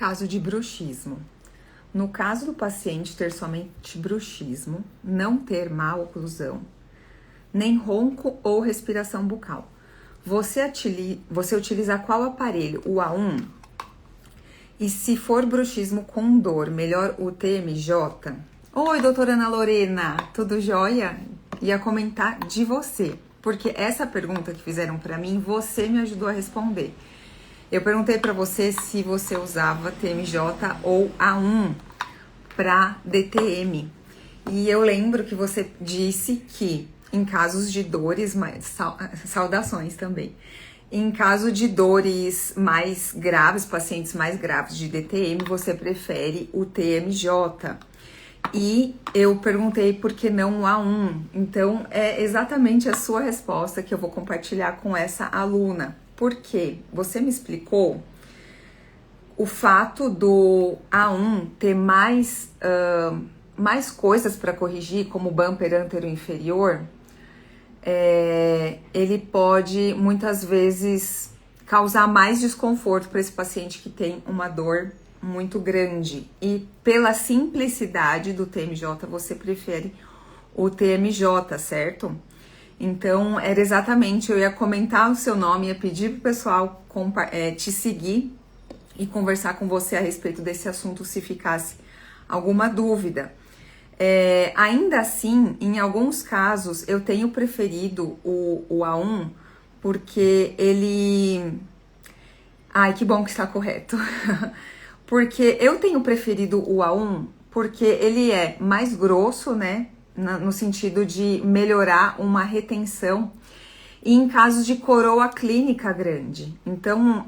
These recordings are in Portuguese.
Caso de bruxismo. No caso do paciente ter somente bruxismo, não ter má oclusão, nem ronco ou respiração bucal, você utiliza qual aparelho? O A1? E se for bruxismo com dor, melhor o TMJ? Oi, doutora Ana Lorena, tudo jóia? Ia comentar de você, porque essa pergunta que fizeram pra mim, você me ajudou a responder. Eu perguntei pra você se você usava TMJ ou A1 para DTM. E eu lembro que você disse que em casos de dores, saudações também, em caso de dores mais graves, pacientes mais graves de DTM, você prefere o TMJ. E eu perguntei por que não o A1. Então, é exatamente a sua resposta que eu vou compartilhar com essa aluna. Por quê? Você me explicou o fato do A1 ter mais coisas para corrigir, como o bumper antero-inferior, ele pode muitas vezes causar mais desconforto para esse paciente que tem uma dor muito grande. E pela simplicidade do TMJ, você prefere o TMJ, certo? Então, era exatamente, eu ia comentar o seu nome, ia pedir pro pessoal te seguir e conversar com você a respeito desse assunto, se ficasse alguma dúvida. Ainda assim, em alguns casos, eu tenho preferido o A1, porque ele... Ai, que bom que está correto. Porque eu tenho preferido o A1, porque ele é mais grosso, né? No sentido de melhorar uma retenção e em casos de coroa clínica grande. Então,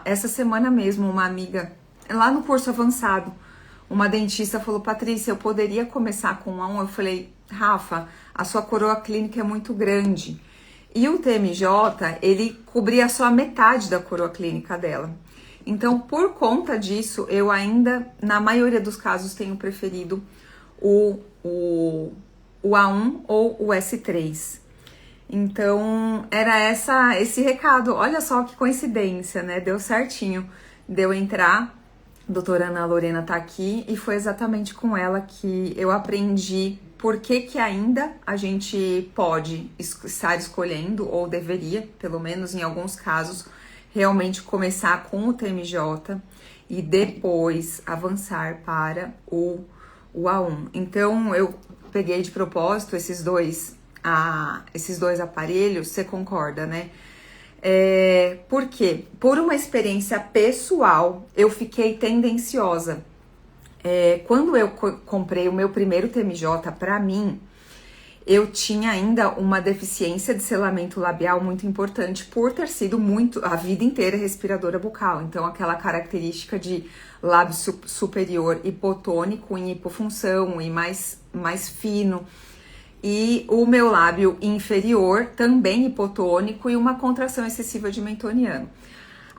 essa semana mesmo, uma amiga, lá no curso avançado, uma dentista falou: Patrícia, eu poderia começar com A1? Eu falei: Rafa, a sua coroa clínica é muito grande. E o TMJ, ele cobria só a metade da coroa clínica dela. Então, por conta disso, eu ainda, na maioria dos casos, tenho preferido o A1 ou o S3. Então, era esse recado. Olha só que coincidência, né? Deu certinho. Deu entrar, a doutora Ana Lorena tá aqui, e foi exatamente com ela que eu aprendi por que ainda a gente pode estar escolhendo, ou deveria, pelo menos em alguns casos, realmente começar com o TMJ e depois avançar para o A1. Então, eu peguei de propósito esses dois aparelhos, você concorda, né? Por quê? Por uma experiência pessoal, eu fiquei tendenciosa. Quando eu comprei o meu primeiro TMJ para mim, eu tinha ainda uma deficiência de selamento labial muito importante por ter sido a vida inteira respiradora bucal. Então, aquela característica de lábio superior hipotônico em hipofunção e mais fino. E o meu lábio inferior também hipotônico e uma contração excessiva de mentoniano.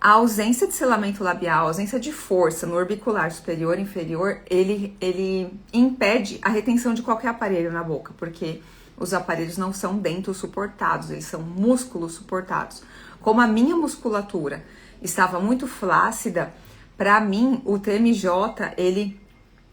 A ausência de selamento labial, a ausência de força no orbicular superior e inferior, ele impede a retenção de qualquer aparelho na boca, porque os aparelhos não são dentos suportados, eles são músculos suportados. Como a minha musculatura estava muito flácida, para mim o TMJ, ele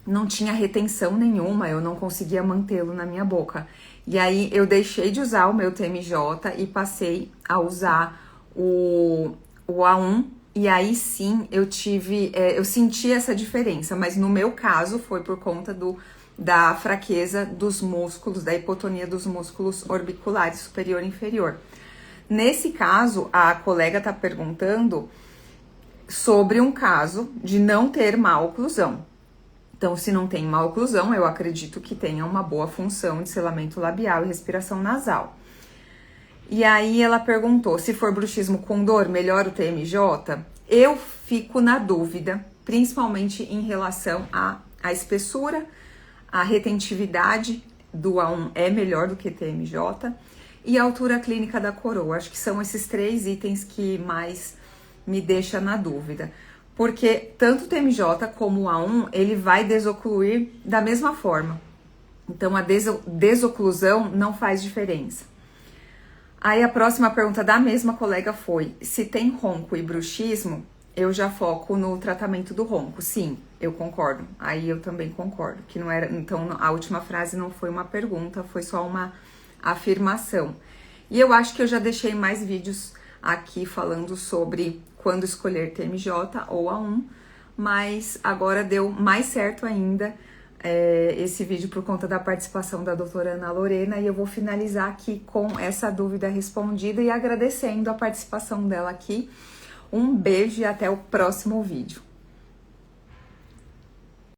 não tinha retenção nenhuma, eu não conseguia mantê-lo na minha boca. E aí eu deixei de usar o meu TMJ e passei a usar o A1, e aí sim eu senti essa diferença, mas no meu caso foi por conta da fraqueza dos músculos, da hipotonia dos músculos orbiculares superior e inferior. Nesse caso, a colega está perguntando sobre um caso de não ter má oclusão. Então, se não tem má oclusão, eu acredito que tenha uma boa função de selamento labial e respiração nasal. E aí ela perguntou, se for bruxismo com dor, melhor o TMJ? Eu fico na dúvida, principalmente em relação à espessura, a retentividade do A1 é melhor do que TMJ, e a altura clínica da coroa. Acho que são esses 3 itens que mais me deixa na dúvida. Porque tanto o TMJ como o A1, ele vai desocluir da mesma forma. Então, a desoclusão não faz diferença. Aí, a próxima pergunta da mesma colega foi, se tem ronco e bruxismo, eu já foco no tratamento do ronco. Sim, eu concordo. Aí eu também concordo. Que não era. Então, a última frase não foi uma pergunta, foi só uma afirmação. E eu acho que eu já deixei mais vídeos aqui falando sobre quando escolher TMJ ou A1, mas agora deu mais certo ainda esse vídeo por conta da participação da doutora Ana Lorena, e eu vou finalizar aqui com essa dúvida respondida e agradecendo a participação dela aqui. Um beijo e até o próximo vídeo.